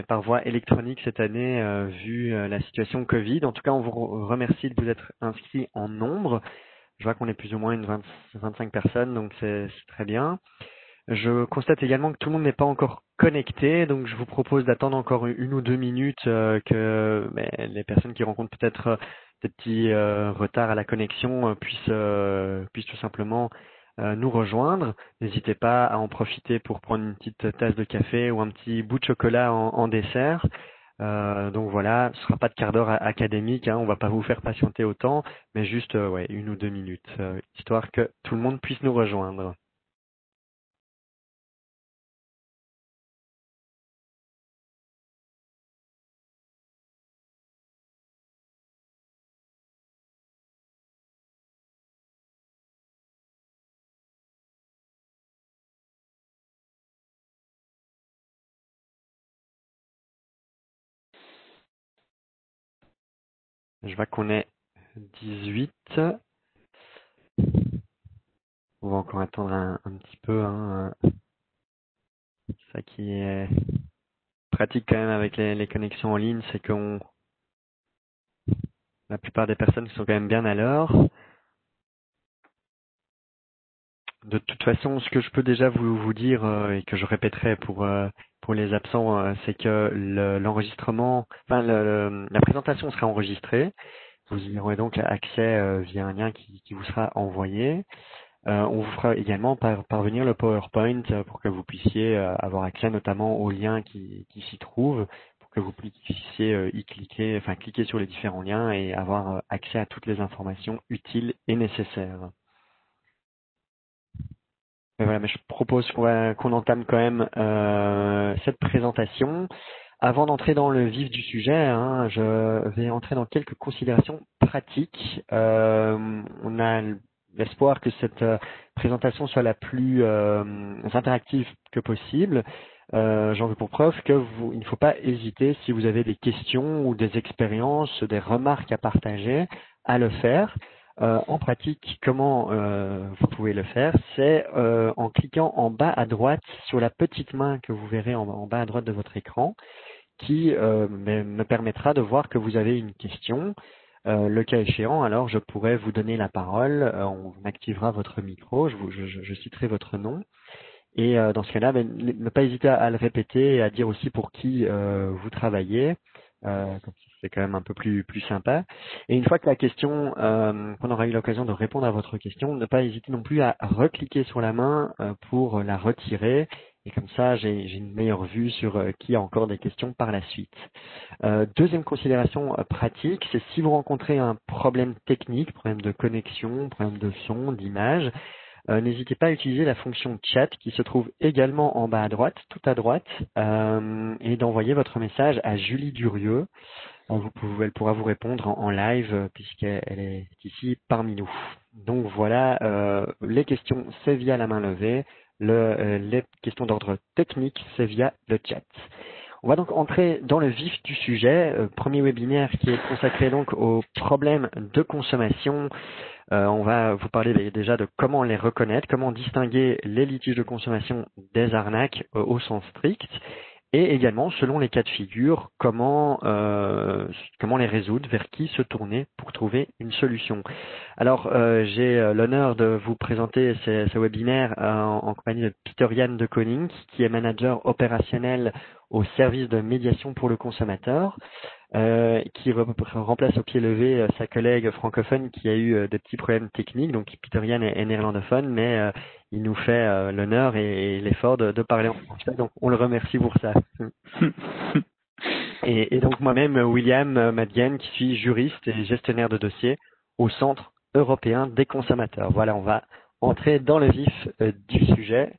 par voie électronique cette année, vu la situation Covid. En tout cas, on vous remercie de vous être inscrits en nombre. Je vois qu'on est plus ou moins 25 personnes, donc c'est très bien. Je constate également que tout le monde n'est pas encore connecté, donc je vous propose d'attendre encore 1 ou 2 minutes que les personnes qui rencontrent peut-être des petits retards à la connexion puissent tout simplement nous rejoindre. N'hésitez pas à en profiter pour prendre une petite tasse de café ou un petit bout de chocolat en dessert. Donc voilà, ce sera pas de quart d'heure académique, hein, on va pas vous faire patienter autant, mais juste 1 ou 2 minutes, histoire que tout le monde puisse nous rejoindre. Je vois qu'on est 18. On va encore attendre un petit peu. Hein. Ça qui est pratique quand même avec les connexions en ligne, c'est qu'on la plupart des personnes sont quand même bien à l'heure. De toute façon, ce que je peux déjà vous dire et que je répéterai pour les absents, c'est que l'enregistrement, la présentation sera enregistrée. Vous y aurez donc accès via un lien qui vous sera envoyé. On vous fera également parvenir le PowerPoint pour que vous puissiez avoir accès notamment aux liens qui s'y trouvent, pour que vous puissiez y cliquer, cliquer sur les différents liens et avoir accès à toutes les informations utiles et nécessaires. Mais je propose qu'on entame quand même cette présentation. Avant d'entrer dans le vif du sujet, hein, je vais entrer dans quelques considérations pratiques. On a l'espoir que cette présentation soit la plus interactive que possible. J'en veux pour preuve il ne faut pas hésiter, si vous avez des questions ou des expériences, des remarques à partager, à le faire. En pratique, comment vous pouvez le faire? C'est en cliquant en bas à droite sur la petite main que vous verrez en bas à droite de votre écran, qui me permettra de voir que vous avez une question. Le cas échéant, alors je pourrais vous donner la parole, on activera votre micro, je citerai votre nom, et dans ce cas-là, ne pas hésiter à le répéter et à dire aussi pour qui vous travaillez. Comme ça, c'est quand même un peu plus sympa. Et une fois que la question, qu'on aura eu l'occasion de répondre à votre question, ne pas hésiter non plus à recliquer sur la main pour la retirer. Et comme ça, j'ai une meilleure vue sur qui a encore des questions par la suite. Deuxième considération pratique, c'est si vous rencontrez un problème technique, problème de connexion, problème de son, d'image, n'hésitez pas à utiliser la fonction chat qui se trouve également en bas à droite, tout à droite, et d'envoyer votre message à Julie Durieux. Elle pourra vous répondre en live puisqu'elle est ici parmi nous. Donc voilà, les questions c'est via la main levée, les questions d'ordre technique c'est via le chat. On va donc entrer dans le vif du sujet. Premier webinaire qui est consacré donc aux problèmes de consommation. On va vous parler déjà de comment les reconnaître, comment distinguer les litiges de consommation des arnaques au sens strict, et également, selon les cas de figure, comment les résoudre, vers qui se tourner pour trouver une solution. Alors, j'ai l'honneur de vous présenter ce webinaire en compagnie de Peter-Jan de Koning, qui est manager opérationnel au service de médiation pour le consommateur, qui remplace au pied levé sa collègue francophone qui a eu des petits problèmes techniques. Donc Peter-Jan est néerlandophone, mais il nous fait l'honneur et l'effort de parler en français. Donc on le remercie pour ça. Et donc moi-même, William Madienne, qui suis juriste et gestionnaire de dossiers au Centre européen des consommateurs. Voilà, on va entrer dans le vif du sujet.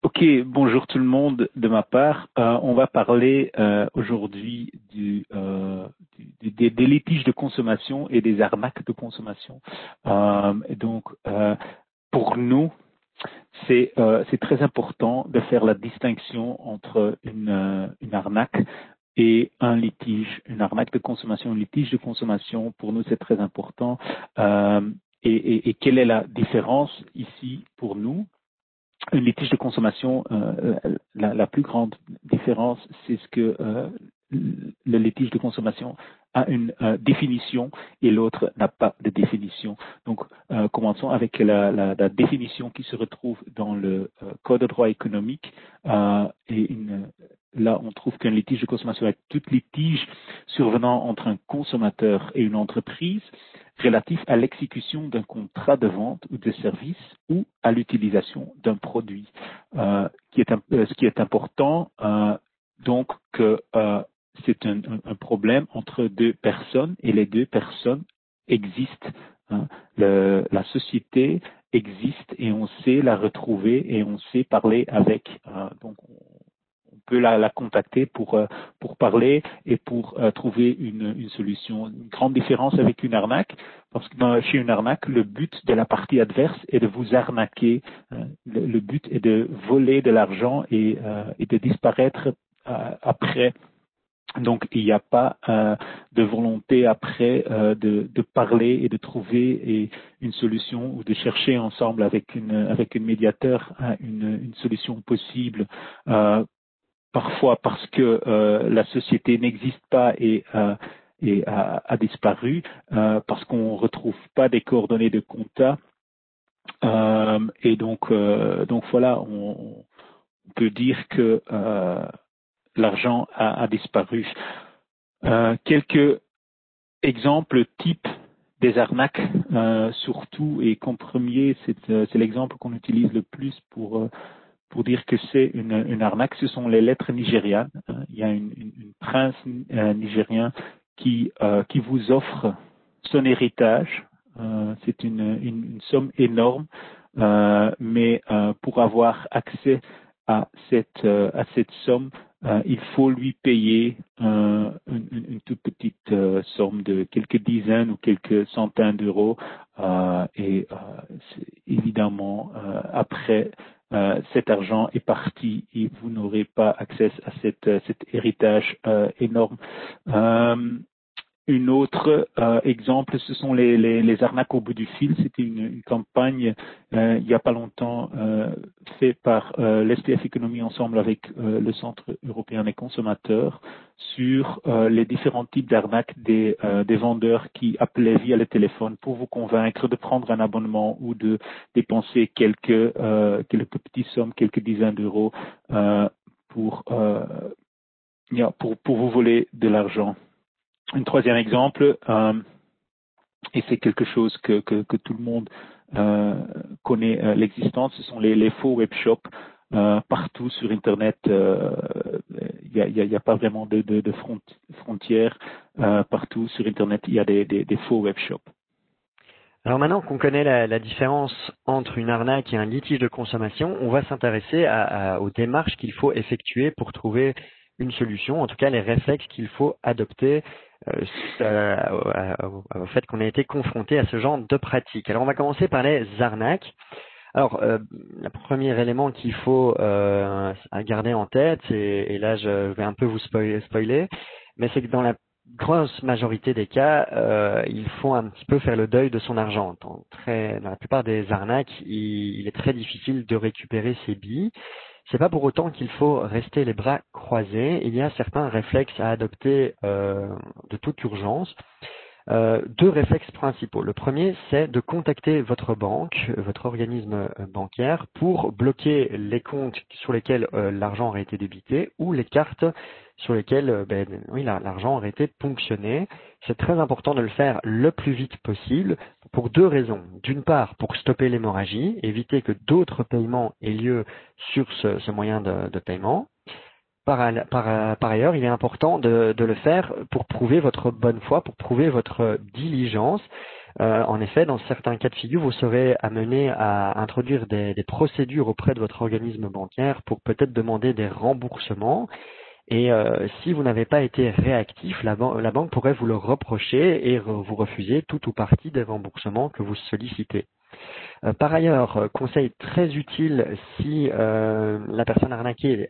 Ok, bonjour tout le monde de ma part. On va parler aujourd'hui des litiges de consommation et des arnaques de consommation. Pour nous, c'est très important de faire la distinction entre une arnaque et un litige, une arnaque de consommation, un litige de consommation. Pour nous, c'est très important. Et quelle est la différence ici pour nous? un litige de consommation, la plus grande différence, c'est ce que le litige de consommation a une définition et l'autre n'a pas de définition. Donc, commençons avec la définition qui se retrouve dans le Code de droit économique. Là, on trouve qu'un litige de consommation est tout litige survenant entre un consommateur et une entreprise relatif à l'exécution d'un contrat de vente ou de service ou à l'utilisation d'un produit. Ce qui est important, donc, que c'est un problème entre deux personnes et les deux personnes existent. La société existe et on sait la retrouver et on sait parler avec. Donc, on peut la contacter pour parler et pour trouver une solution. Une grande différence avec une arnaque, parce que chez une arnaque, le but de la partie adverse est de vous arnaquer. Le but est de voler de l'argent et de disparaître après. Donc, il n'y a pas de volonté après de parler et de trouver une solution ou de chercher ensemble avec un médiateur une solution possible. Parfois parce que la société n'existe pas et a disparu, parce qu'on ne retrouve pas des coordonnées de compta. Et donc voilà, on peut dire que l'argent a disparu. Quelques exemples types des arnaques, surtout, et comme premier, c'est l'exemple qu'on utilise le plus pour dire que c'est une arnaque, ce sont les lettres nigérianes. Il y a une prince nigérien qui vous offre son héritage. C'est une somme énorme, mais pour avoir accès à cette somme, il faut lui payer une toute petite somme de quelques dizaines ou quelques centaines d'euros. Évidemment, après, cet argent est parti et vous n'aurez pas accès à cet héritage énorme. Une autre exemple, ce sont les arnaques au bout du fil. C'était une campagne il n'y a pas longtemps faite par l'SPF Économie ensemble avec le Centre européen des consommateurs sur les différents types d'arnaques des vendeurs qui appelaient via le téléphone pour vous convaincre de prendre un abonnement ou de dépenser quelques petites sommes, quelques dizaines d'euros pour vous voler de l'argent. Un troisième exemple, et c'est quelque chose que tout le monde connaît l'existence, ce sont les faux webshops. Partout sur Internet, il y a pas vraiment de frontières. Partout sur Internet, il y a des faux webshops. Alors maintenant qu'on connaît la différence entre une arnaque et un litige de consommation, on va s'intéresser aux démarches qu'il faut effectuer pour trouver une solution, en tout cas les réflexes qu'il faut adopter au fait qu'on a été confronté à ce genre de pratique. Alors on va commencer par les arnaques. Alors le premier élément qu'il faut garder en tête, et là je vais un peu vous spoiler, mais c'est que dans la grosse majorité des cas, il faut un petit peu faire le deuil de son argent. Dans la plupart des arnaques, il est très difficile de récupérer ses billes. C'est pas pour autant qu'il faut rester les bras croisés. Il y a certains réflexes à adopter de toute urgence. Deux réflexes principaux. Le premier, c'est de contacter votre banque, votre organisme bancaire, pour bloquer les comptes sur lesquels l'argent aurait été débité ou les cartes sur lesquelles l'argent aurait été ponctionné. C'est très important de le faire le plus vite possible pour deux raisons. D'une part, pour stopper l'hémorragie, éviter que d'autres paiements aient lieu sur ce moyen de paiement. Par ailleurs, il est important de le faire pour prouver votre bonne foi, pour prouver votre diligence. En effet, dans certains cas de figure, vous serez amené à introduire des procédures auprès de votre organisme bancaire pour peut-être demander des remboursements. Et si vous n'avez pas été réactif, la banque pourrait vous le reprocher et vous refuser tout ou partie des remboursements que vous sollicitez. Par ailleurs, conseil très utile si la personne arnaquée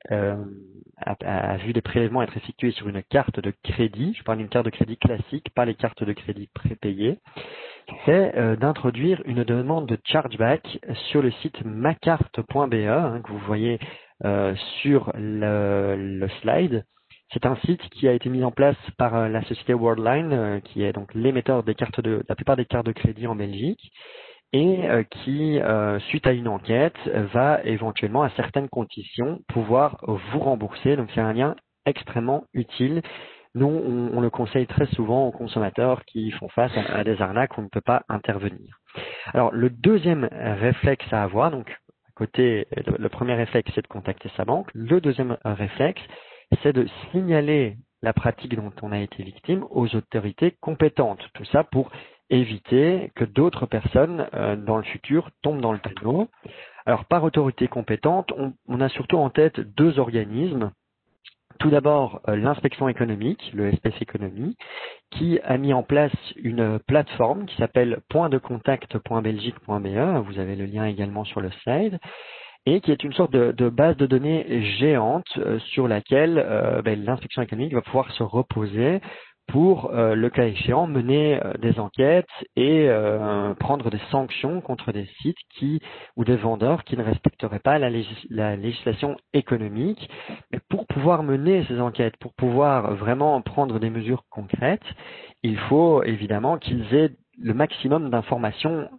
a vu des prélèvements être effectués sur une carte de crédit, je parle d'une carte de crédit classique, pas les cartes de crédit prépayées, c'est d'introduire une demande de chargeback sur le site macarte.be que vous voyez sur le slide. C'est un site qui a été mis en place par la société Worldline, qui est donc l'émetteur des cartes de la plupart des cartes de crédit en Belgique, et qui, suite à une enquête, va éventuellement, à certaines conditions, pouvoir vous rembourser. Donc c'est un lien extrêmement utile. Nous, on le conseille très souvent aux consommateurs qui font face à des arnaques où on ne peut pas intervenir. Alors, le deuxième réflexe à avoir, donc le premier réflexe, c'est de contacter sa banque. Le deuxième réflexe, c'est de signaler la pratique dont on a été victime aux autorités compétentes. Tout ça pour éviter que d'autres personnes dans le futur tombent dans le panneau. Alors, par autorité compétente, on a surtout en tête deux organismes. Tout d'abord, l'inspection économique, le SPS Économie, qui a mis en place une plateforme qui s'appelle pointdecontact.belgique.be. Vous avez le lien également sur le slide. Et qui est une sorte de base de données géante sur laquelle l'inspection économique va pouvoir se reposer pour, le cas échéant, mener des enquêtes et prendre des sanctions contre des sites ou des vendeurs qui ne respecteraient pas la législation économique. Mais pour pouvoir mener ces enquêtes, pour pouvoir vraiment prendre des mesures concrètes, il faut évidemment qu'ils aient le maximum d'informations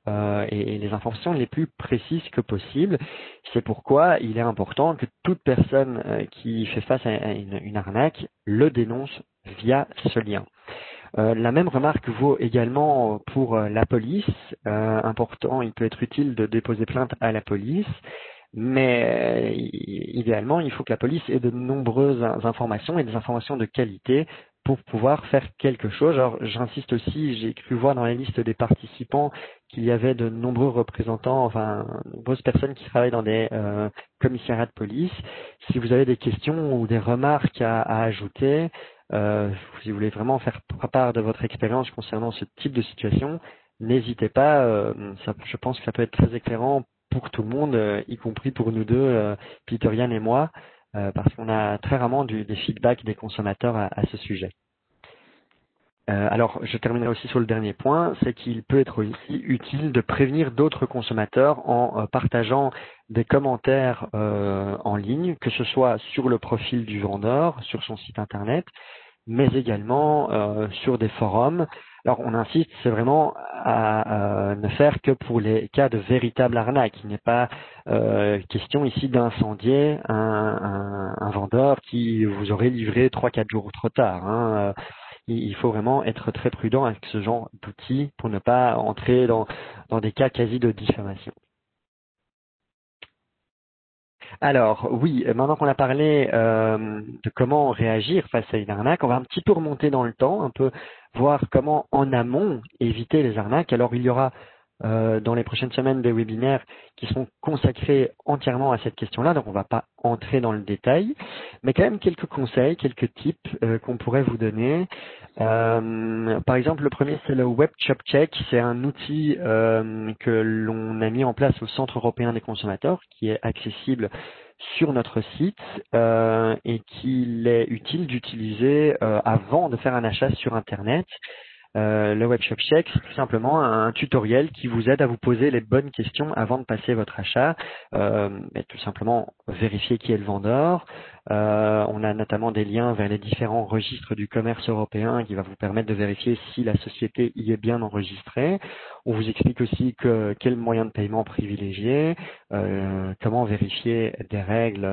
et les informations les plus précises que possible. C'est pourquoi il est important que toute personne qui fait face à une arnaque le dénonce via ce lien. La même remarque vaut également pour la police. Important, il peut être utile de déposer plainte à la police, mais idéalement, il faut que la police ait de nombreuses informations et des informations de qualité pour pouvoir faire quelque chose. Alors, j'insiste aussi, j'ai cru voir dans la liste des participants qu'il y avait de nombreux représentants, enfin, nombreuses personnes qui travaillent dans des commissariats de police. Si vous avez des questions ou des remarques à ajouter, si vous voulez vraiment faire part de votre expérience concernant ce type de situation, n'hésitez pas. Je pense que ça peut être très éclairant pour tout le monde, y compris pour nous deux, Peter, Yann et moi, parce qu'on a très rarement des feedbacks des consommateurs à ce sujet. Alors, je terminerai aussi sur le dernier point, c'est qu'il peut être aussi utile de prévenir d'autres consommateurs en partageant des commentaires en ligne, que ce soit sur le profil du vendeur, sur son site internet, mais également sur des forums. Alors, on insiste, c'est vraiment à ne faire que pour les cas de véritable arnaque. Il n'est pas question ici d'incendier un vendeur qui vous aurait livré 3-4 jours trop tard. Il faut vraiment être très prudent avec ce genre d'outils pour ne pas entrer dans des cas quasi de diffamation. Alors oui, maintenant qu'on a parlé de comment réagir face à une arnaque, on va un petit peu remonter dans le temps, un peu voir comment en amont éviter les arnaques. Alors il y aura dans les prochaines semaines des webinaires qui seront consacrés entièrement à cette question-là, donc on ne va pas entrer dans le détail, mais quand même quelques conseils, quelques tips qu'on pourrait vous donner. Par exemple, le premier c'est le Web Shop Check, c'est un outil que l'on a mis en place au Centre européen des consommateurs, qui est accessible sur notre site et qu'il est utile d'utiliser avant de faire un achat sur Internet. Le Web Shop Check, c'est tout simplement un tutoriel qui vous aide à vous poser les bonnes questions avant de passer votre achat. Tout simplement vérifier qui est le vendeur. On a notamment des liens vers les différents registres du commerce européen qui va vous permettre de vérifier si la société y est bien enregistrée. On vous explique aussi quel moyen de paiement privilégier, comment vérifier des règles,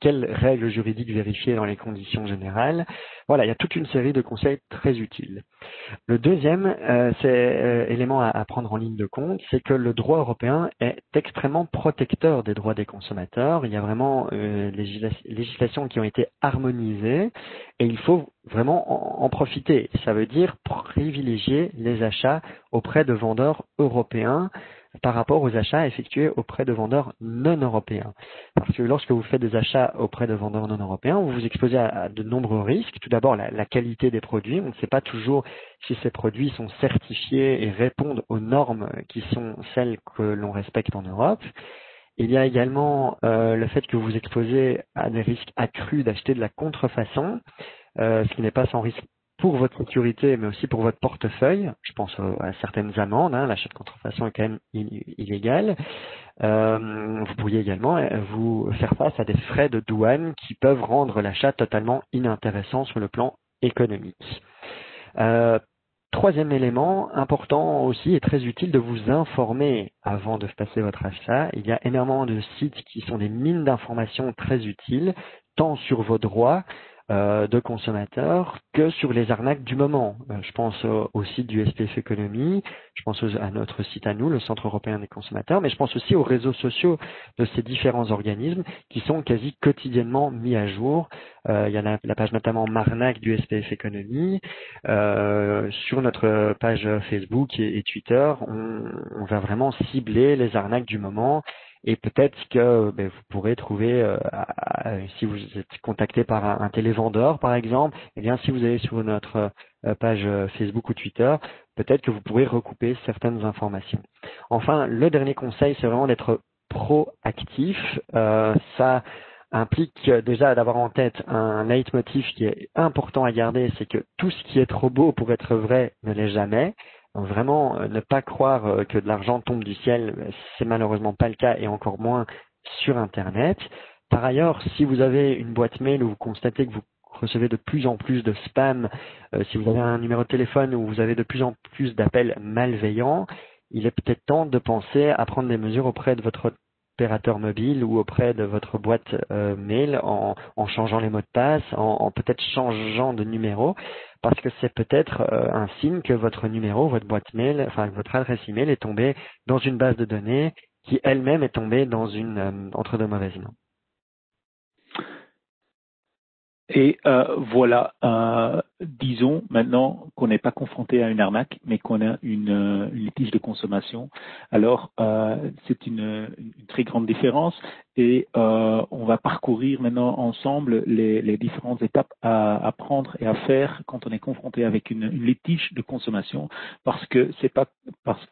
quelles règles juridiques vérifier dans les conditions générales. Voilà, il y a toute une série de conseils très utiles. Le deuxième élément à prendre en ligne de compte, c'est que le droit européen est extrêmement protecteur des droits des consommateurs. Il y a vraiment législations qui ont été harmonisées et il faut vraiment en profiter. Ça veut dire privilégier les achats auprès de vendeurs européens par rapport aux achats effectués auprès de vendeurs non européens. Parce que lorsque vous faites des achats auprès de vendeurs non européens, vous vous exposez à de nombreux risques. Tout d'abord, la qualité des produits. On ne sait pas toujours si ces produits sont certifiés et répondent aux normes qui sont celles que l'on respecte en Europe. Il y a également le fait que vous vous exposez à des risques accrus d'acheter de la contrefaçon, ce qui n'est pas sans risque pour votre sécurité, mais aussi pour votre portefeuille. Je pense à certaines amendes. L'achat de contrefaçon est quand même illégal. Vous pourriez également vous faire face à des frais de douane qui peuvent rendre l'achat totalement inintéressant sur le plan économique. Troisième élément important aussi et très utile de vous informer avant de passer votre achat. Il y a énormément de sites qui sont des mines d'informations très utiles, tant sur vos droits de consommateurs que sur les arnaques du moment. Je pense au site du SPF Économie, je pense à notre site à nous, le Centre européen des consommateurs, mais je pense aussi aux réseaux sociaux de ces différents organismes qui sont quasi quotidiennement mis à jour. Il y a la page notamment Marnac du SPF Économie. Sur notre page Facebook et Twitter, on va vraiment cibler les arnaques du moment. Et peut-être que vous pourrez trouver, si vous êtes contacté par un télévendeur par exemple, eh bien si vous allez sur notre page Facebook ou Twitter, peut-être que vous pourrez recouper certaines informations. Enfin, le dernier conseil, c'est vraiment d'être proactif. Ça implique déjà d'avoir en tête un leitmotiv qui est important à garder, c'est que tout ce qui est trop beau pour être vrai ne l'est jamais. Donc vraiment, ne pas croire que de l'argent tombe du ciel, c'est malheureusement pas le cas et encore moins sur Internet. Par ailleurs, si vous avez une boîte mail où vous constatez que vous recevez de plus en plus de spam, si vous avez un numéro de téléphone où vous avez de plus en plus d'appels malveillants, il est peut-être temps de penser à prendre des mesures auprès de votre opérateur mobile ou auprès de votre boîte mail en changeant les mots de passe, en peut-être changeant de numéro, parce que c'est peut-être un signe que votre numéro, votre boîte mail, enfin votre adresse email est tombée dans une base de données qui elle-même est tombée dans une entre de mauvaises mains. Et voilà, disons maintenant qu'on n'est pas confronté à une arnaque, mais qu'on a une litige de consommation. Alors, c'est une très grande différence et on va parcourir maintenant ensemble les différentes étapes à prendre et à faire quand on est confronté avec une litige de consommation, parce que c'est pas parce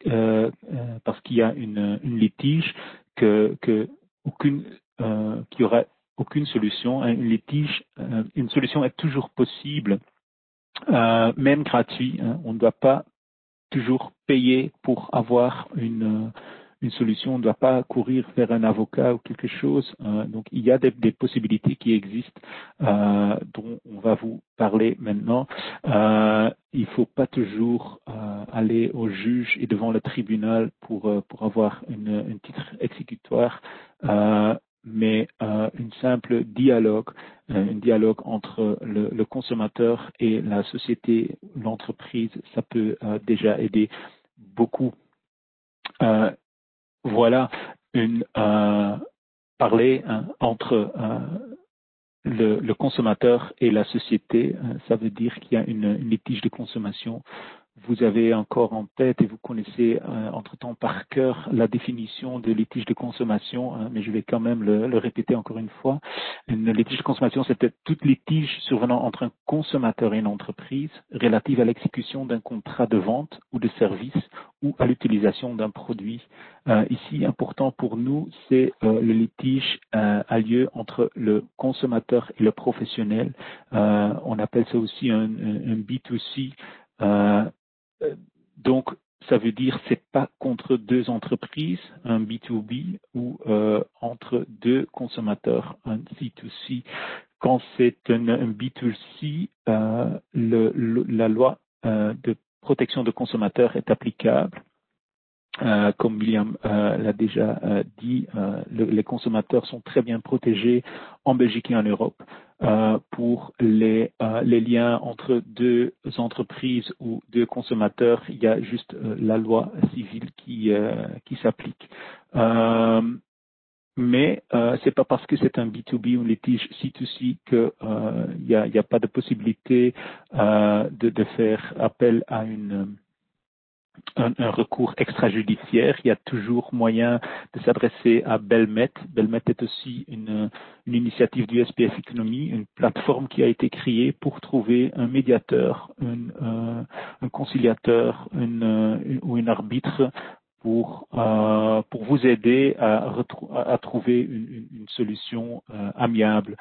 qu'il y a une litige que aucune qu'il y aura aucune solution. Une litige, une solution est toujours possible, même gratuit. On ne doit pas toujours payer pour avoir une solution. On ne doit pas courir vers un avocat ou quelque chose. Donc, il y a des possibilités qui existent dont on va vous parler maintenant. Il ne faut pas toujours aller au juge et devant le tribunal pour avoir un titre exécutoire. Mais un simple dialogue, un dialogue entre le consommateur et la société, l'entreprise, ça peut déjà aider beaucoup. Voilà, parler entre le consommateur et la société, ça veut dire qu'il y a une litige de consommation. Vous avez encore en tête et vous connaissez entre-temps par cœur la définition de litige de consommation, mais je vais quand même le répéter encore une fois. Une litige de consommation, c'est peut-être toute litige survenant entre un consommateur et une entreprise relative à l'exécution d'un contrat de vente ou de service ou à l'utilisation d'un produit. Ici, important pour nous, c'est le litige a lieu entre le consommateur et le professionnel. On appelle ça aussi un B2C. Donc, ça veut dire c'est pas contre deux entreprises, un B2B, ou entre deux consommateurs, un C2C. Quand c'est un B2C, la loi de protection de consommateurs est applicable. Comme William l'a déjà dit, les consommateurs sont très bien protégés en Belgique et en Europe pour les liens entre deux entreprises ou deux consommateurs. Il y a juste la loi civile qui s'applique. Mais c'est pas parce que c'est un B2B ou litige C2C que il y a pas de possibilité de faire appel à un recours extrajudiciaire. Il y a toujours moyen de s'adresser à Belmet. Belmet est aussi une initiative du SPF Economy, une plateforme qui a été créée pour trouver un médiateur, un conciliateur ou un arbitre pour vous aider à trouver une solution amiable.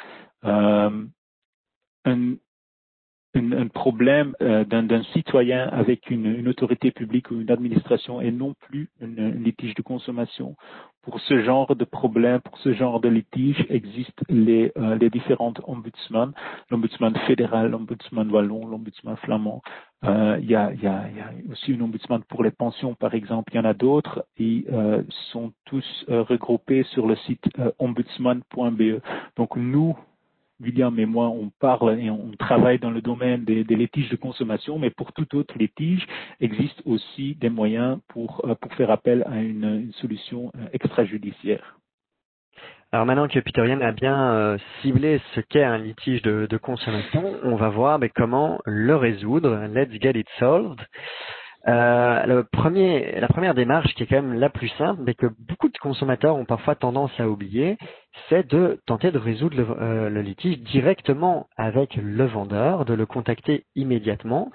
un problème d'un citoyen avec une autorité publique ou une administration et non plus un litige de consommation. Pour ce genre de problème, pour ce genre de litige, existent les différentes ombudsman, l'ombudsman fédéral, l'ombudsman wallon, l'ombudsman flamand. Il y a aussi une ombudsman pour les pensions, par exemple. Il y en a d'autres. Ils sont tous regroupés sur le site ombudsman.be. Donc nous, William et moi, on parle et on travaille dans le domaine des litiges de consommation, mais pour tout autre litige, existe aussi des moyens pour faire appel à une solution extrajudiciaire. Alors maintenant que Peter Yan a bien ciblé ce qu'est un litige de consommation, on va voir comment le résoudre. Let's get it solved. La première démarche qui est quand même la plus simple, mais que beaucoup de consommateurs ont parfois tendance à oublier, c'est de tenter de résoudre le litige directement avec le vendeur, de le contacter immédiatement.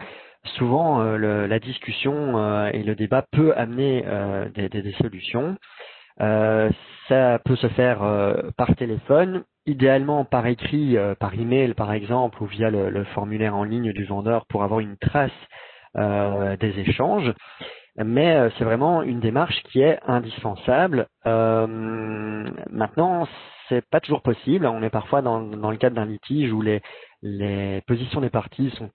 Souvent, la discussion et le débat peut amener des solutions. Ça peut se faire par téléphone, idéalement par écrit, par email par exemple, ou via le formulaire en ligne du vendeur pour avoir une trace des échanges, mais c'est vraiment une démarche qui est indispensable. Maintenant, c'est pas toujours possible. On est parfois dans le cadre d'un litige où les positions des parties sont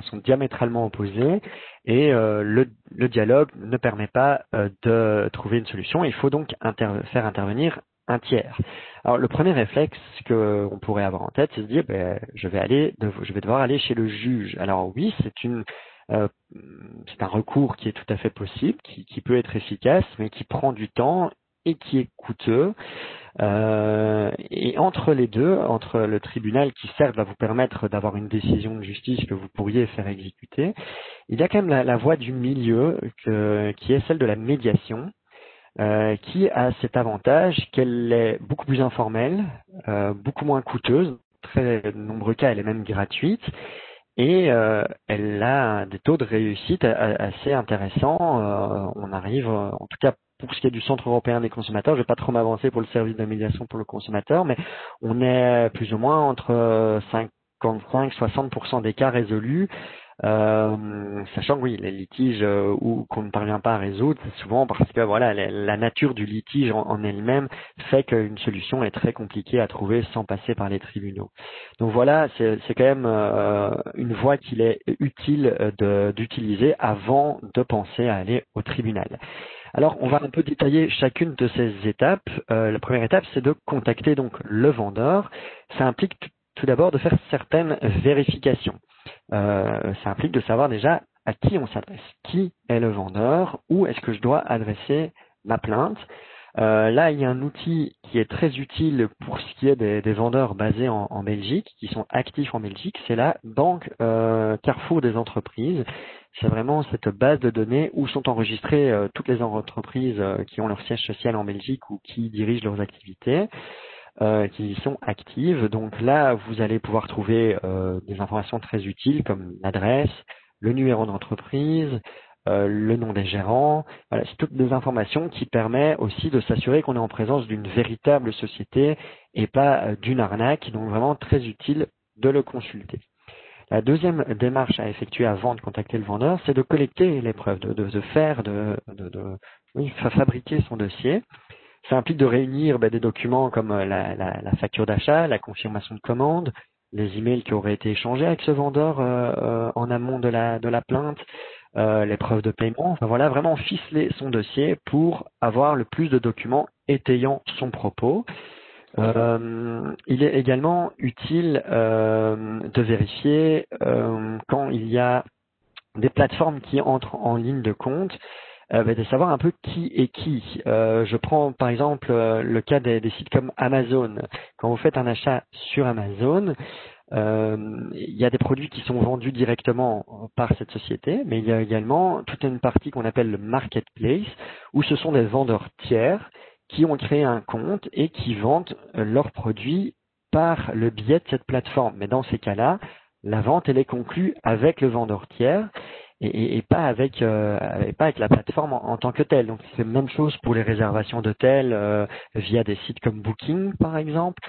sont diamétralement opposées et le dialogue ne permet pas de trouver une solution. Il faut donc faire intervenir un tiers. Alors le premier réflexe qu'on pourrait avoir en tête, c'est de dire je vais devoir aller chez le juge. Alors oui, c'est un recours qui est tout à fait possible, qui peut être efficace, mais qui prend du temps et qui est coûteux. Et entre les deux, entre le tribunal qui certes va vous permettre d'avoir une décision de justice que vous pourriez faire exécuter, il y a quand même la voie du milieu qui est celle de la médiation. Qui a cet avantage qu'elle est beaucoup plus informelle, beaucoup moins coûteuse, très de nombreux cas elle est même gratuite, et elle a des taux de réussite assez intéressants. On arrive, en tout cas pour ce qui est du Centre européen des consommateurs, je ne vais pas trop m'avancer pour le service de médiation pour le consommateur, mais on est plus ou moins entre 55-60% des cas résolus. Sachant que oui, les litiges qu'on ne parvient pas à résoudre, c'est souvent parce que voilà, la nature du litige en elle-même fait qu'une solution est très compliquée à trouver sans passer par les tribunaux. Donc voilà, c'est quand même une voie qu'il est utile d'utiliser avant de penser à aller au tribunal. Alors, on va un peu détailler chacune de ces étapes. La première étape, c'est de contacter donc le vendeur. Ça implique tout d'abord de faire certaines vérifications. Ça implique de savoir déjà à qui on s'adresse, qui est le vendeur, où est-ce que je dois adresser ma plainte. Là, il y a un outil qui est très utile pour ce qui est des vendeurs basés en Belgique, qui sont actifs en Belgique, c'est la banque Carrefour des entreprises. C'est vraiment cette base de données où sont enregistrées toutes les entreprises qui ont leur siège social en Belgique ou qui dirigent leurs activités. Qui sont actives. Donc là, vous allez pouvoir trouver des informations très utiles comme l'adresse, le numéro d'entreprise, le nom des gérants. Voilà, c'est toutes des informations qui permettent aussi de s'assurer qu'on est en présence d'une véritable société et pas d'une arnaque. Donc vraiment très utile de le consulter. La deuxième démarche à effectuer avant de contacter le vendeur, c'est de collecter les preuves, de fabriquer son dossier. Ça implique de réunir des documents comme la facture d'achat, la confirmation de commande, les emails qui auraient été échangés avec ce vendeur en amont de la plainte, les preuves de paiement. Enfin voilà, vraiment ficeler son dossier pour avoir le plus de documents étayant son propos. Il est également utile de vérifier quand il y a des plateformes qui entrent en ligne de compte, de savoir un peu qui est qui. Je prends par exemple le cas des sites comme Amazon. Quand vous faites un achat sur Amazon, il y a des produits qui sont vendus directement par cette société, mais il y a également toute une partie qu'on appelle le marketplace, où ce sont des vendeurs tiers qui ont créé un compte et qui vendent leurs produits par le biais de cette plateforme. Mais dans ces cas-là, la vente elle est conclue avec le vendeur tiers et pas avec la plateforme en tant que telle. Donc c'est la même chose pour les réservations d'hôtels via des sites comme Booking par exemple.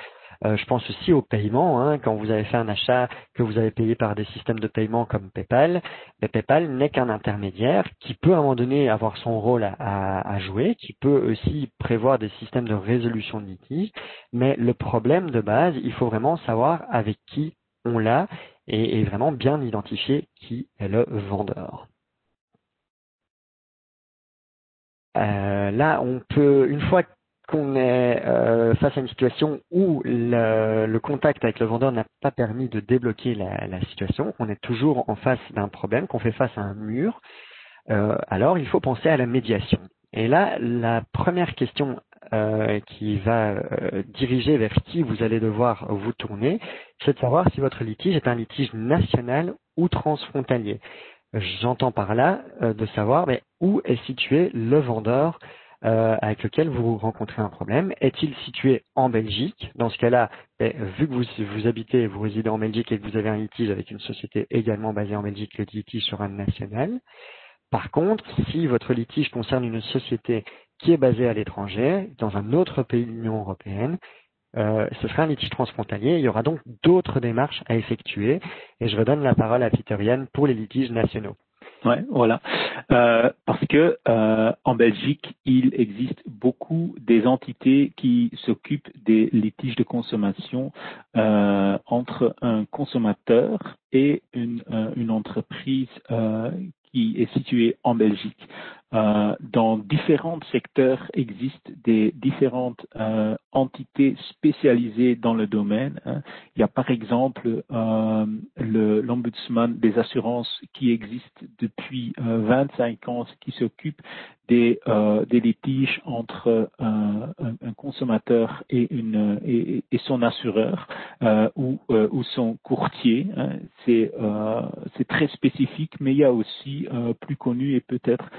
Je pense aussi au paiement, hein, quand vous avez fait un achat que vous avez payé par des systèmes de paiement comme PayPal, mais PayPal n'est qu'un intermédiaire qui peut à un moment donné avoir son rôle à jouer, qui peut aussi prévoir des systèmes de résolution de litige, mais le problème de base, il faut vraiment savoir avec qui on l'a et vraiment bien identifier qui est le vendeur. Là, on peut, une fois qu'on est face à une situation où le contact avec le vendeur n'a pas permis de débloquer la situation, on est toujours en face d'un problème, qu'on fait face à un mur, alors il faut penser à la médiation. Et là, la première question qui va diriger vers qui vous allez devoir vous tourner, c'est de savoir si votre litige est un litige national ou transfrontalier. J'entends par là de savoir où est situé le vendeur avec lequel vous rencontrez un problème. Est-il situé en Belgique? Dans ce cas-là, vu que vous habitez, vous résidez en Belgique et que vous avez un litige avec une société également basée en Belgique, le litige sera national. Par contre, si votre litige concerne une société qui est basée à l'étranger, dans un autre pays de l'Union européenne, ce sera un litige transfrontalier. Il y aura donc d'autres démarches à effectuer. Et je redonne la parole à Peter Yann pour les litiges nationaux. Ouais, voilà. Parce que en Belgique, il existe beaucoup des entités qui s'occupent des litiges de consommation entre un consommateur et une entreprise qui est située en Belgique. Dans différents secteurs existent des différentes entités spécialisées dans le domaine. Hein. Il y a par exemple l'ombudsman des assurances qui existe depuis 25 ans, qui s'occupe des litiges entre un consommateur et son assureur ou son courtier. Hein. C'est très spécifique, mais il y a aussi plus connu et peut-être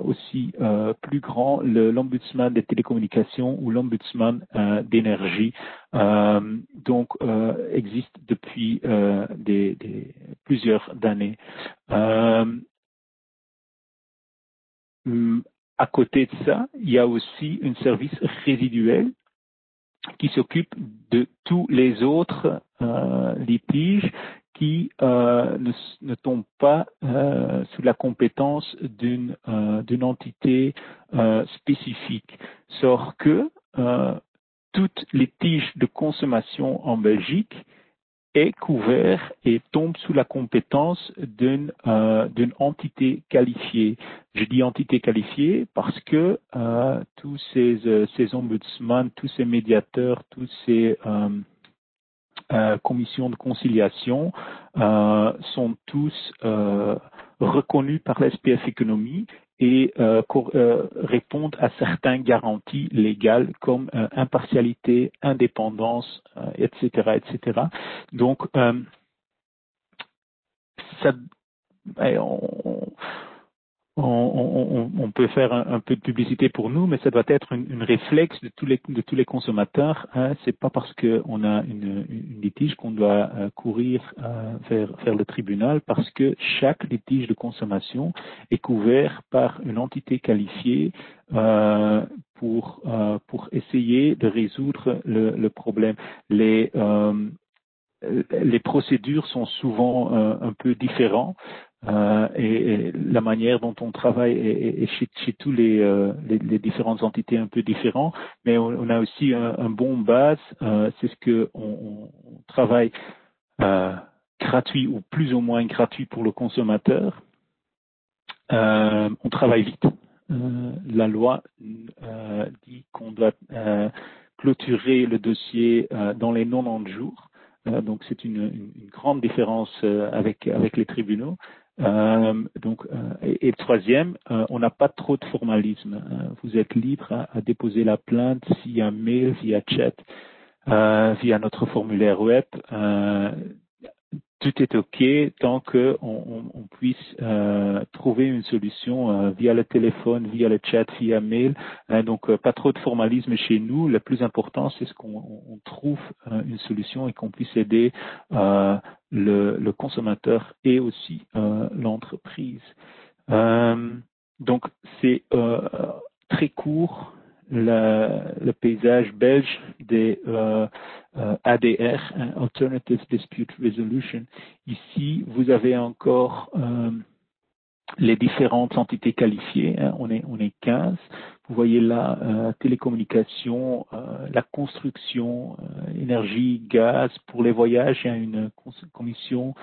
aussi plus grand l'ombudsman des télécommunications ou l'ombudsman d'énergie. Donc existe depuis plusieurs années. À côté de ça, il y a aussi un service résiduel qui s'occupe de tous les autres litiges qui ne tombent pas sous la compétence d'une entité spécifique. Sauf que toutes les tiges de consommation en Belgique est couvert et tombe sous la compétence d'une entité qualifiée. Je dis entité qualifiée parce que tous ces ombudsman, tous ces médiateurs, tous ces commissions de conciliation sont tous reconnus par l'SPF Économie et répondent à certaines garanties légales comme impartialité, indépendance, etc., etc. Donc, ça, on peut faire un peu de publicité pour nous, mais ça doit être une réflexe de tous les consommateurs. Hein. C'est pas parce qu'on a une litige qu'on doit courir vers le tribunal, parce que chaque litige de consommation est couvert par une entité qualifiée pour essayer de résoudre le problème. Les procédures sont souvent un peu différentes. Et la manière dont on travaille est chez tous les différentes entités un peu différent, mais on a aussi un bon base, c'est ce que on travaille gratuit ou plus ou moins gratuit pour le consommateur. On travaille vite. La loi dit qu'on doit clôturer le dossier dans les 90 jours. Donc c'est une grande différence avec les tribunaux. Et le troisième, on n'a pas trop de formalisme. Vous êtes libre à déposer la plainte via mail, via chat, via notre formulaire web. Tout est OK tant qu'on puisse trouver une solution via le téléphone, via le chat, via mail. Donc, pas trop de formalisme chez nous. Le plus important, c'est ce qu'on trouve une solution et qu'on puisse aider le consommateur et aussi l'entreprise. Donc, c'est très court le paysage belge des ADR, Alternative Dispute Resolution. Ici, vous avez encore les différentes entités qualifiées. On est 15. Vous voyez là, télécommunications, la construction, énergie, gaz. Pour les voyages, il y a une commission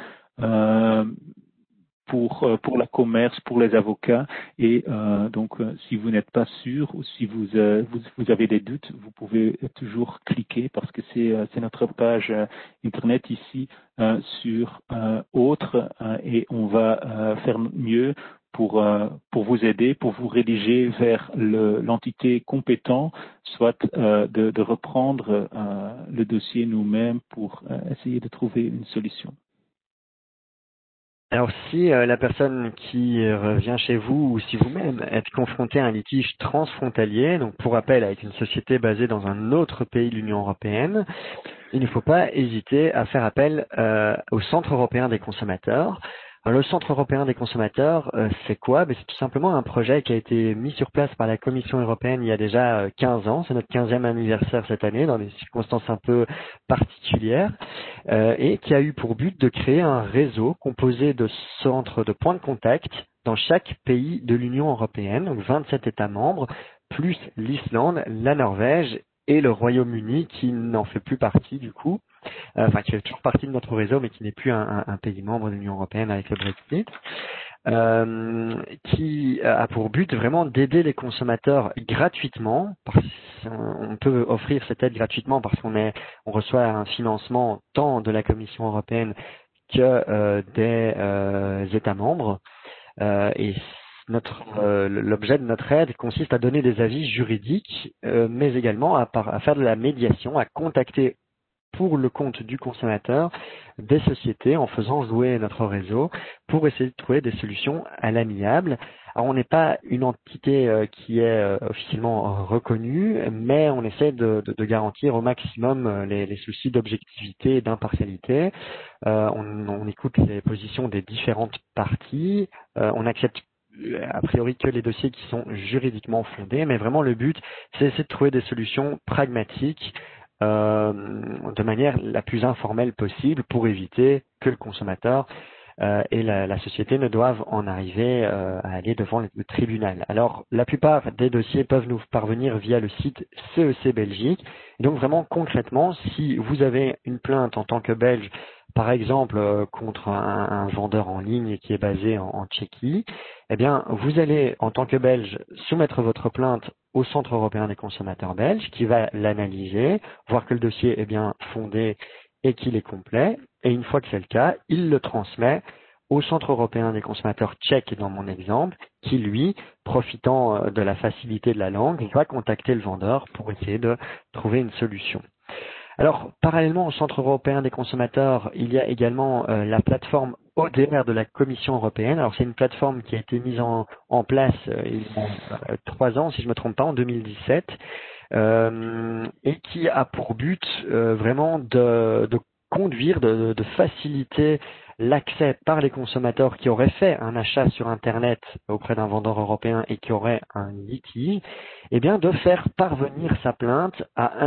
pour la commerce, pour les avocats. Et donc, si vous n'êtes pas sûr ou si vous avez des doutes, vous pouvez toujours cliquer parce que c'est notre page Internet ici sur autres et on va faire mieux pour vous aider, pour vous rédiger vers l'entité compétente, soit de reprendre le dossier nous-mêmes pour essayer de trouver une solution. Alors si la personne qui revient chez vous ou si vous-même êtes confronté à un litige transfrontalier, donc pour rappel avec une société basée dans un autre pays de l'Union européenne, il ne faut pas hésiter à faire appel au Centre européen des consommateurs. Alors, le Centre européen des consommateurs, c'est quoi? C'est tout simplement un projet qui a été mis sur place par la Commission européenne il y a déjà 15 ans. C'est notre 15e anniversaire cette année dans des circonstances un peu particulières et qui a eu pour but de créer un réseau composé de centres de points de contact dans chaque pays de l'Union européenne, donc 27 États membres, plus l'Islande, la Norvège et le Royaume-Uni qui n'en fait plus partie du coup. Qui fait toujours partie de notre réseau, mais qui n'est plus un pays membre de l'Union européenne avec le Brexit, qui a pour but vraiment d'aider les consommateurs gratuitement. On peut offrir cette aide gratuitement parce on reçoit un financement tant de la Commission européenne que des États membres. Et l'objet de notre aide consiste à donner des avis juridiques, mais également à faire de la médiation, à contacter pour le compte du consommateur des sociétés en faisant jouer notre réseau pour essayer de trouver des solutions à l'amiable. Alors on n'est pas une entité qui est officiellement reconnue, mais on essaie de garantir au maximum les soucis d'objectivité et d'impartialité. On écoute les positions des différentes parties, on accepte a priori que les dossiers qui sont juridiquement fondés, mais vraiment le but c'est d'essayer de trouver des solutions pragmatiques de manière la plus informelle possible pour éviter que le consommateur et la société ne doivent en arriver à aller devant le tribunal. Alors, la plupart des dossiers peuvent nous parvenir via le site CEC Belgique. Et donc, vraiment concrètement, si vous avez une plainte en tant que Belge, par exemple contre un vendeur en ligne qui est basé en Tchéquie, eh bien, vous allez, en tant que Belge, soumettre votre plainte au Centre européen des consommateurs belges qui va l'analyser, voir que le dossier est bien fondé et qu'il est complet. Et une fois que c'est le cas, il le transmet au Centre européen des consommateurs tchèque dans mon exemple, qui lui, profitant de la facilité de la langue, va contacter le vendeur pour essayer de trouver une solution. Alors, parallèlement au Centre européen des consommateurs, il y a également la plateforme ODR de la Commission européenne. Alors, c'est une plateforme qui a été mise en place il y a 3 ans, si je ne me trompe pas, en 2017, et qui a pour but vraiment de conduire, de faciliter l'accès par les consommateurs qui auraient fait un achat sur Internet auprès d'un vendeur européen et qui auraient un litige, eh bien de faire parvenir sa plainte à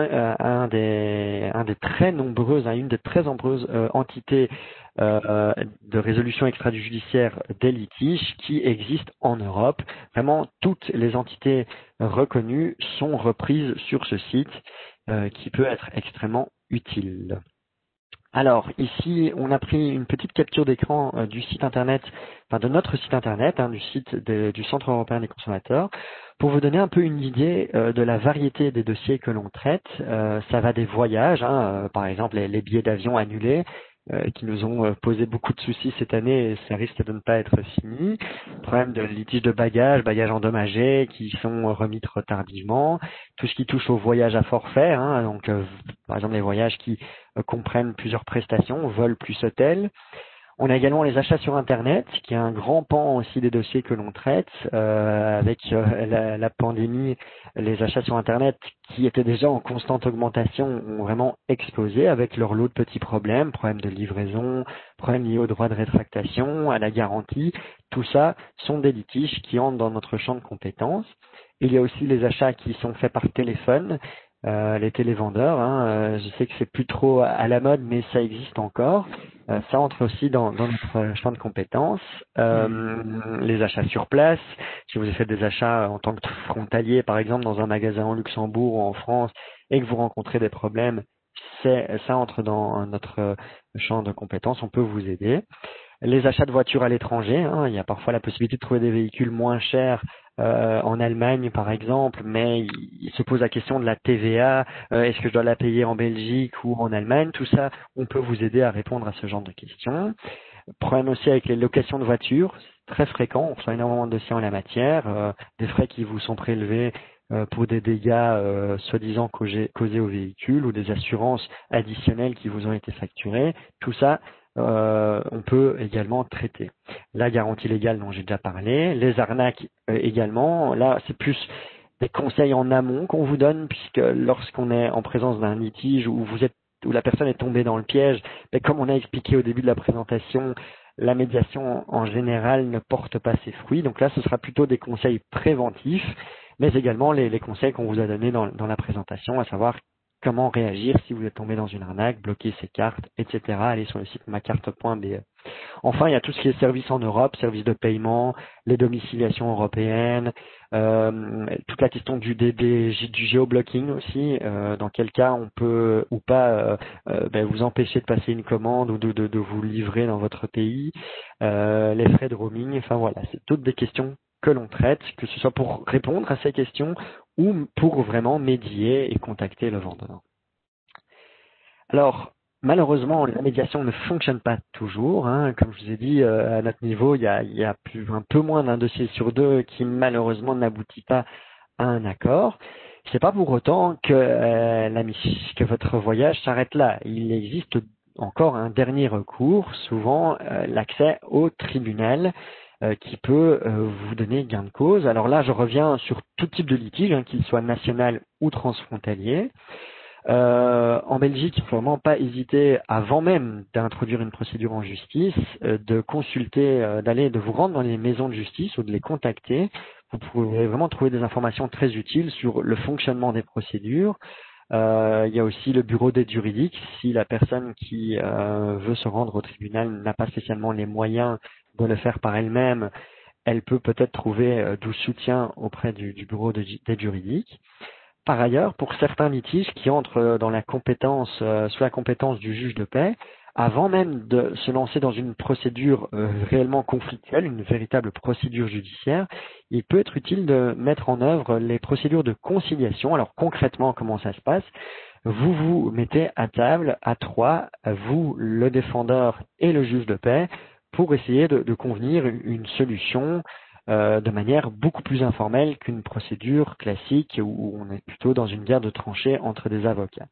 une des très nombreuses entités de résolution extrajudiciaire des litiges qui existent en Europe. Vraiment, toutes les entités reconnues sont reprises sur ce site qui peut être extrêmement utile. Alors ici, on a pris une petite capture d'écran du site internet, de notre site internet, du site du Centre européen des consommateurs, pour vous donner un peu une idée de la variété des dossiers que l'on traite. Ça va des voyages, par exemple les billets d'avion annulés, qui nous ont posé beaucoup de soucis cette année et ça risque de ne pas être fini. Problème de litige de bagages endommagés qui sont remis trop tardivement. Tout ce qui touche aux voyages à forfait, donc par exemple les voyages qui comprennent plusieurs prestations, vol plus hôtel. On a également les achats sur Internet, qui est un grand pan aussi des dossiers que l'on traite. Avec la pandémie, les achats sur Internet qui étaient déjà en constante augmentation ont vraiment explosé avec leur lot de petits problèmes de livraison, problèmes liés aux droits de rétractation, à la garantie. Tout ça sont des litiges qui entrent dans notre champ de compétences. Il y a aussi les achats qui sont faits par téléphone, les télévendeurs. Je sais que c'est plus trop à la mode, mais ça existe encore. Ça entre aussi dans notre champ de compétences. Les achats sur place. Si vous faites des achats en tant que frontalier, par exemple, dans un magasin en Luxembourg ou en France, et que vous rencontrez des problèmes, ça entre dans notre champ de compétences. On peut vous aider. Les achats de voitures à l'étranger, il y a parfois la possibilité de trouver des véhicules moins chers en Allemagne par exemple, mais il se pose la question de la TVA, est-ce que je dois la payer en Belgique ou en Allemagne? Tout ça, on peut vous aider à répondre à ce genre de questions. Problème aussi avec les locations de voitures, c'est très fréquent, on reçoit énormément de dossiers en la matière, des frais qui vous sont prélevés pour des dégâts soi-disant causés au véhicule ou des assurances additionnelles qui vous ont été facturées. Tout ça, on peut également traiter. La garantie légale dont j'ai déjà parlé, les arnaques également. Là, c'est plus des conseils en amont qu'on vous donne, puisque lorsqu'on est en présence d'un litige où la personne est tombée dans le piège, mais comme on a expliqué au début de la présentation, la médiation en général ne porte pas ses fruits. Donc là, ce sera plutôt des conseils préventifs, mais également les conseils qu'on vous a donnés dans la présentation, à savoir comment réagir si vous êtes tombé dans une arnaque, bloquer ses cartes, etc. Allez sur le site macarte.be. Enfin, il y a tout ce qui est services en Europe, services de paiement, les domiciliations européennes, toute la question du géoblocking aussi, dans quel cas on peut ou pas vous empêcher de passer une commande ou de vous livrer dans votre pays, les frais de roaming, enfin voilà, c'est toutes des questions que l'on traite, que ce soit pour répondre à ces questions ou pour vraiment médier et contacter le vendeur. Alors, malheureusement, la médiation ne fonctionne pas toujours. Comme je vous ai dit, à notre niveau, il y a un peu moins d'un dossier sur deux qui malheureusement n'aboutit pas à un accord. C'est pas pour autant que votre voyage s'arrête là. Il existe encore un dernier recours, souvent l'accès au tribunal qui peut vous donner gain de cause. Alors là, je reviens sur tout type de litige, qu'il soit national ou transfrontalier. En Belgique, il ne faut vraiment pas hésiter, avant même d'introduire une procédure en justice, de consulter, de vous rendre dans les maisons de justice ou de les contacter. Vous pouvez vraiment trouver des informations très utiles sur le fonctionnement des procédures. Il y a aussi le bureau d'aide juridique. Si la personne qui veut se rendre au tribunal n'a pas spécialement les moyens de le faire par elle-même, elle peut peut-être trouver du soutien auprès du bureau d'aide juridique. Par ailleurs, pour certains litiges qui entrent dans la compétence, sous la compétence du juge de paix, avant même de se lancer dans une procédure réellement conflictuelle, une véritable procédure judiciaire, il peut être utile de mettre en œuvre les procédures de conciliation. Alors concrètement, comment ça se passe? Vous vous mettez à table à trois, vous, le défendeur et le juge de paix, pour essayer de convenir une solution de manière beaucoup plus informelle qu'une procédure classique où on est plutôt dans une guerre de tranchées entre des avocats.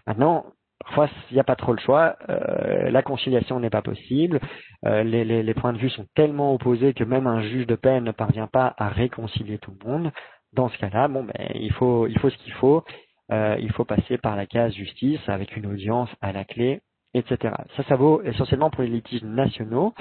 Maintenant, parfois, il n'y a pas trop le choix, la conciliation n'est pas possible, les points de vue sont tellement opposés que même un juge de paix ne parvient pas à réconcilier tout le monde. Dans ce cas-là, il faut ce qu'il faut, il faut passer par la case justice avec une audience à la clé, etc. Ça vaut essentiellement pour les litiges nationaux.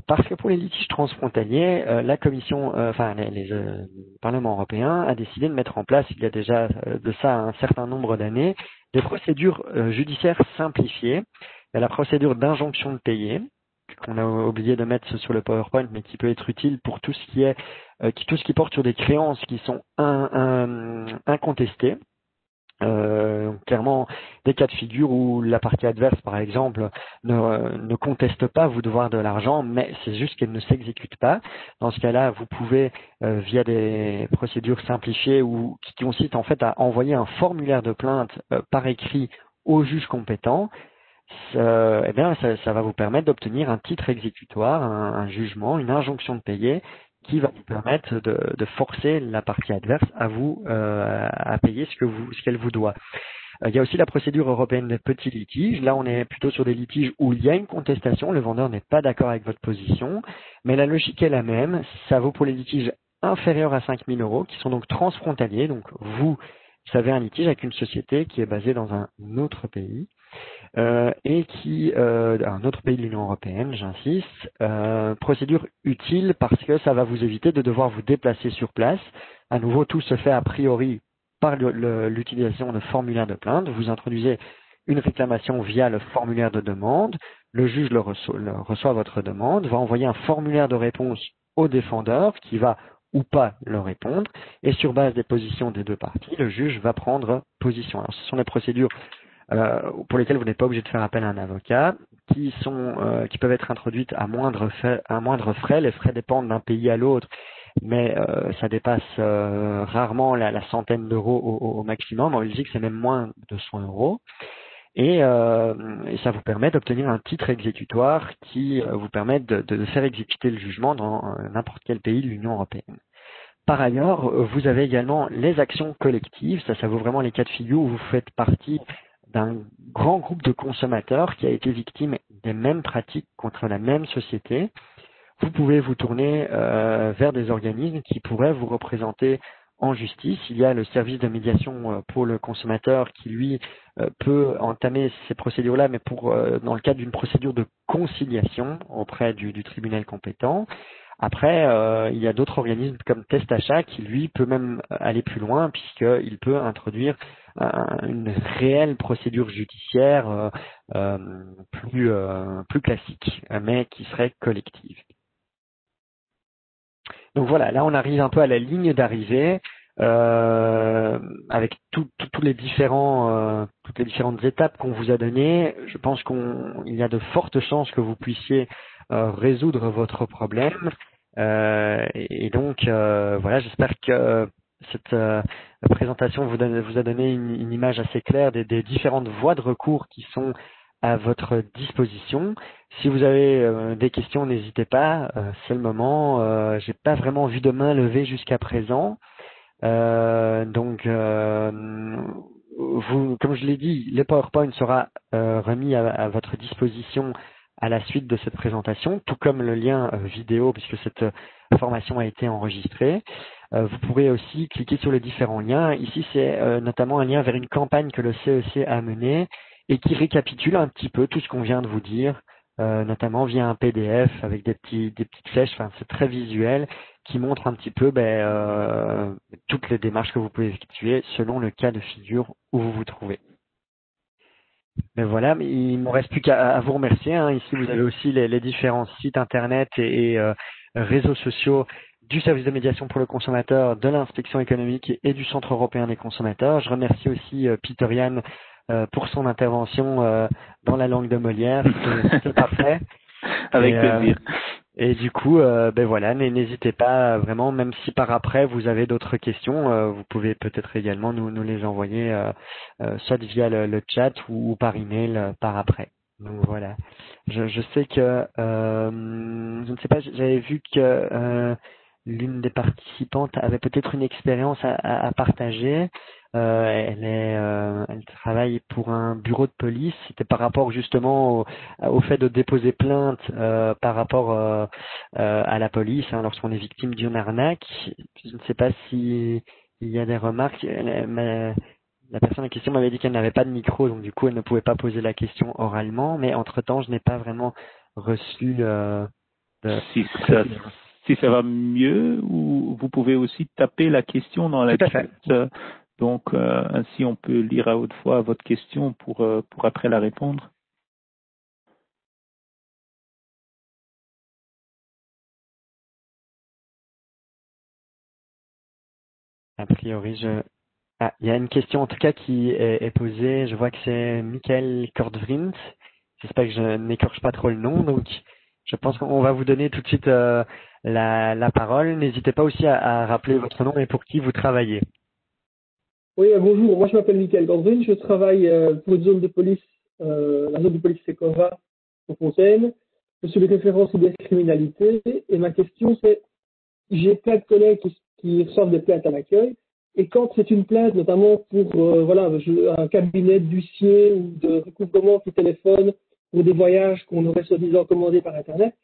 Parce que pour les litiges transfrontaliers, la Commission, le Parlement européen a décidé de mettre en place, il y a déjà de ça un certain nombre d'années, des procédures judiciaires simplifiées. Il y a la procédure d'injonction de payer, qu'on a oublié de mettre sur le PowerPoint, mais qui peut être utile pour tout ce qui porte sur des créances qui sont incontestées. Clairement des cas de figure où la partie adverse, par exemple, ne conteste pas vous devoir de l'argent, mais c'est juste qu'elle ne s'exécute pas. Dans ce cas-là, vous pouvez, via des procédures simplifiées ou qui consistent en fait à envoyer un formulaire de plainte par écrit au juge compétent, ça va vous permettre d'obtenir un titre exécutoire, un jugement, une injonction de payer, qui va vous permettre de forcer la partie adverse à vous à payer ce qu'elle vous doit. Il y a aussi la procédure européenne des petits litiges. Là, on est plutôt sur des litiges où il y a une contestation, le vendeur n'est pas d'accord avec votre position, mais la logique est la même. Ça vaut pour les litiges inférieurs à 5 000 €, qui sont donc transfrontaliers. Donc vous avez un litige avec une société qui est basée dans un autre pays. et qui, un autre pays de l'Union européenne, j'insiste, procédure utile parce que ça va vous éviter de devoir vous déplacer sur place. À nouveau, tout se fait a priori par l'utilisation de formulaires de plainte. Vous introduisez une réclamation via le formulaire de demande. Le juge reçoit votre demande, va envoyer un formulaire de réponse au défendeur qui va ou pas le répondre. Et sur base des positions des deux parties, le juge va prendre position. Alors, ce sont des procédures pour lesquelles vous n'êtes pas obligé de faire appel à un avocat, qui peuvent être introduites à moindre frais. Les frais dépendent d'un pays à l'autre, mais ça dépasse rarement la centaine d'euros au maximum. En Belgique, c'est même moins de 100 euros. Et ça vous permet d'obtenir un titre exécutoire qui vous permet de faire exécuter le jugement dans n'importe quel pays de l'Union européenne. Par ailleurs, vous avez également les actions collectives. Ça vaut vraiment les cas de figure où vous faites partie d'un grand groupe de consommateurs qui a été victime des mêmes pratiques contre la même société. Vous pouvez vous tourner vers des organismes qui pourraient vous représenter en justice. Il y a le service de médiation pour le consommateur qui, lui, peut entamer ces procédures-là, mais dans le cadre d'une procédure de conciliation auprès du tribunal compétent. Après, il y a d'autres organismes comme Testachat qui, lui, peut même aller plus loin puisqu'il peut introduire une réelle procédure judiciaire plus classique, mais qui serait collective. Donc voilà, là on arrive un peu à la ligne d'arrivée avec toutes les différentes étapes qu'on vous a données. Je pense qu'il y a de fortes chances que vous puissiez résoudre votre problème. Et donc voilà, j'espère que cette présentation vous a donné une image assez claire des différentes voies de recours qui sont à votre disposition. Si vous avez des questions, n'hésitez pas, c'est le moment. J'ai pas vraiment vu de main levée jusqu'à présent. Donc, comme je l'ai dit, le PowerPoint sera remis à votre disposition à la suite de cette présentation, tout comme le lien vidéo, puisque cette formation a été enregistrée. Vous pourrez aussi cliquer sur les différents liens. Ici, c'est notamment un lien vers une campagne que le CEC a menée et qui récapitule un petit peu tout ce qu'on vient de vous dire, notamment via un PDF avec des petites flèches. Enfin, c'est très visuel, qui montre un petit peu toutes les démarches que vous pouvez effectuer selon le cas de figure où vous vous trouvez. Mais voilà, il ne me reste plus qu'à vous remercier. Ici, vous avez aussi les différents sites internet et réseaux sociaux du service de médiation pour le consommateur, de l'inspection économique et du Centre européen des consommateurs. Je remercie aussi Peter Yan pour son intervention dans la langue de Molière. C'était parfait. Avec plaisir. Et du coup, voilà, n'hésitez pas vraiment, même si par après vous avez d'autres questions, vous pouvez peut-être également nous les envoyer, soit via le chat ou par email par après. Donc voilà. Je sais que je ne sais pas, j'avais vu que l'une des participantes avait peut-être une expérience à partager. Elle travaille pour un bureau de police. C'était par rapport justement au fait de déposer plainte par rapport à la police lorsqu'on est victime d'une arnaque. Je ne sais pas si il y a des remarques. La personne en question m'avait dit qu'elle n'avait pas de micro, donc du coup elle ne pouvait pas poser la question oralement. Mais entre-temps, je n'ai pas vraiment reçu Si ça va mieux, ou vous pouvez aussi taper la question dans la chat. Donc, ainsi, on peut lire à haute voix votre question pour après la répondre. A priori, il y a une question en tout cas qui est posée. Je vois que c'est Michael Kortvrind. J'espère que je n'écorche pas trop le nom. Donc, je pense qu'on va vous donner tout de suite la parole. N'hésitez pas aussi à rappeler votre nom et pour qui vous travaillez. Oui, bonjour. Moi, je m'appelle Michael Kortvrind. Je travaille pour une zone de police, la zone de police Sekova, au Fontaine. Je suis le référent cybercriminalité. Et ma question, c'est, j'ai plein de collègues qui reçoivent des plaintes à l'accueil. Et quand c'est une plainte, notamment pour un cabinet d'huissier ou de recouvrement qui téléphone pour des voyages qu'on aurait soi-disant commandés par Internet,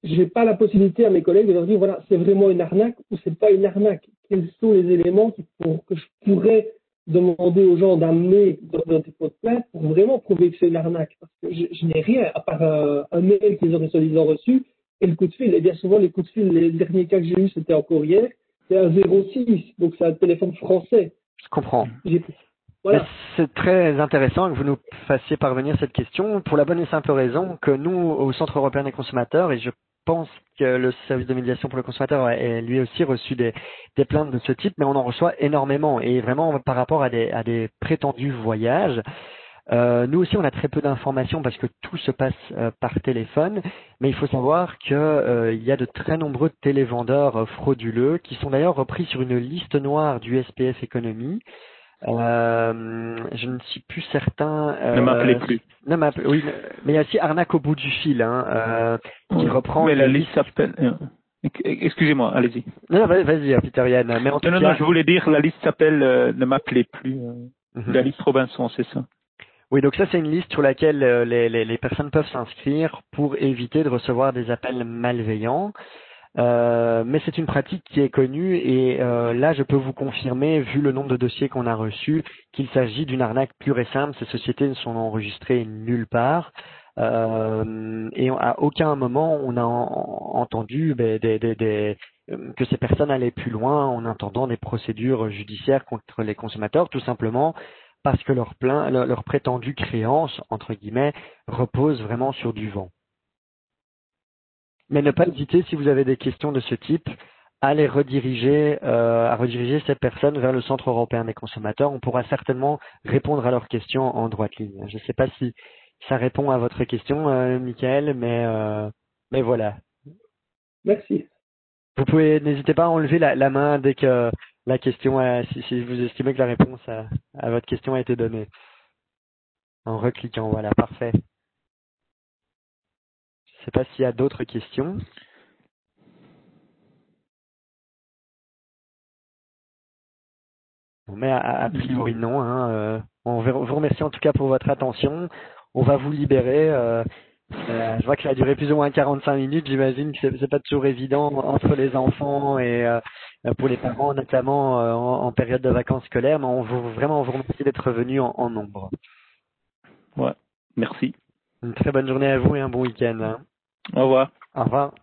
j'ai pas la possibilité à mes collègues de leur dire, voilà, c'est vraiment une arnaque ou c'est pas une arnaque. Quels sont les éléments que je pourrais demander aux gens d'amener leur dépôt de plainte pour vraiment prouver que c'est une arnaque. Parce que je n'ai rien, à part un mail qu'ils auraient soi-disant reçu et le coup de fil. Et bien souvent, les coups de fil, les derniers cas que j'ai eus, c'était en courrier. C'est un 06, donc c'est un téléphone français. Je comprends. Voilà. Mais c'est très intéressant que vous nous fassiez parvenir cette question pour la bonne et simple raison que nous, au Centre européen des consommateurs, et je pense que le service de médiation pour le consommateur a lui aussi reçu des plaintes de ce type, mais on en reçoit énormément et vraiment par rapport à des prétendus voyages. Nous aussi, on a très peu d'informations parce que tout se passe par téléphone, mais il faut savoir que il y a de très nombreux télévendeurs frauduleux qui sont d'ailleurs repris sur une liste noire du SPF Économie. Je ne suis plus certain. Ne m'appelez plus. Oui, mais il y a aussi arnaque au bout du fil, qui reprend. Mais la liste s'appelle. Excusez-moi, allez-y. Non, vas-y, Peter Yann. Mais en tout cas... non, je voulais dire, la liste s'appelle Ne m'appelez plus. La liste Robinson, c'est ça. Oui, donc ça c'est une liste sur laquelle les personnes peuvent s'inscrire pour éviter de recevoir des appels malveillants. Mais c'est une pratique qui est connue et là je peux vous confirmer, vu le nombre de dossiers qu'on a reçus, qu'il s'agit d'une arnaque pure et simple. Ces sociétés ne sont enregistrées nulle part et à aucun moment on a entendu que ces personnes allaient plus loin en entendant des procédures judiciaires contre les consommateurs, tout simplement parce que leur prétendue créance, entre guillemets, repose vraiment sur du vent. Mais ne pas hésiter, si vous avez des questions de ce type, à rediriger ces personnes vers le Centre européen des consommateurs. On pourra certainement répondre à leurs questions en droite ligne. Je ne sais pas si ça répond à votre question, Michael, mais voilà. Merci. Vous pouvez, n'hésitez pas à enlever la main dès que la question, si vous estimez que la réponse à votre question a été donnée. En recliquant, voilà, parfait. Je ne sais pas s'il y a d'autres questions. Mais a priori non. On vous remercie en tout cas pour votre attention. On va vous libérer. Je vois que ça a duré plus ou moins 45 minutes. J'imagine que c'est pas toujours évident entre les enfants et pour les parents, notamment en période de vacances scolaires. Mais on vous remercie d'être venus en nombre. Ouais, merci. Une très bonne journée à vous et un bon week-end. Au revoir. Au revoir.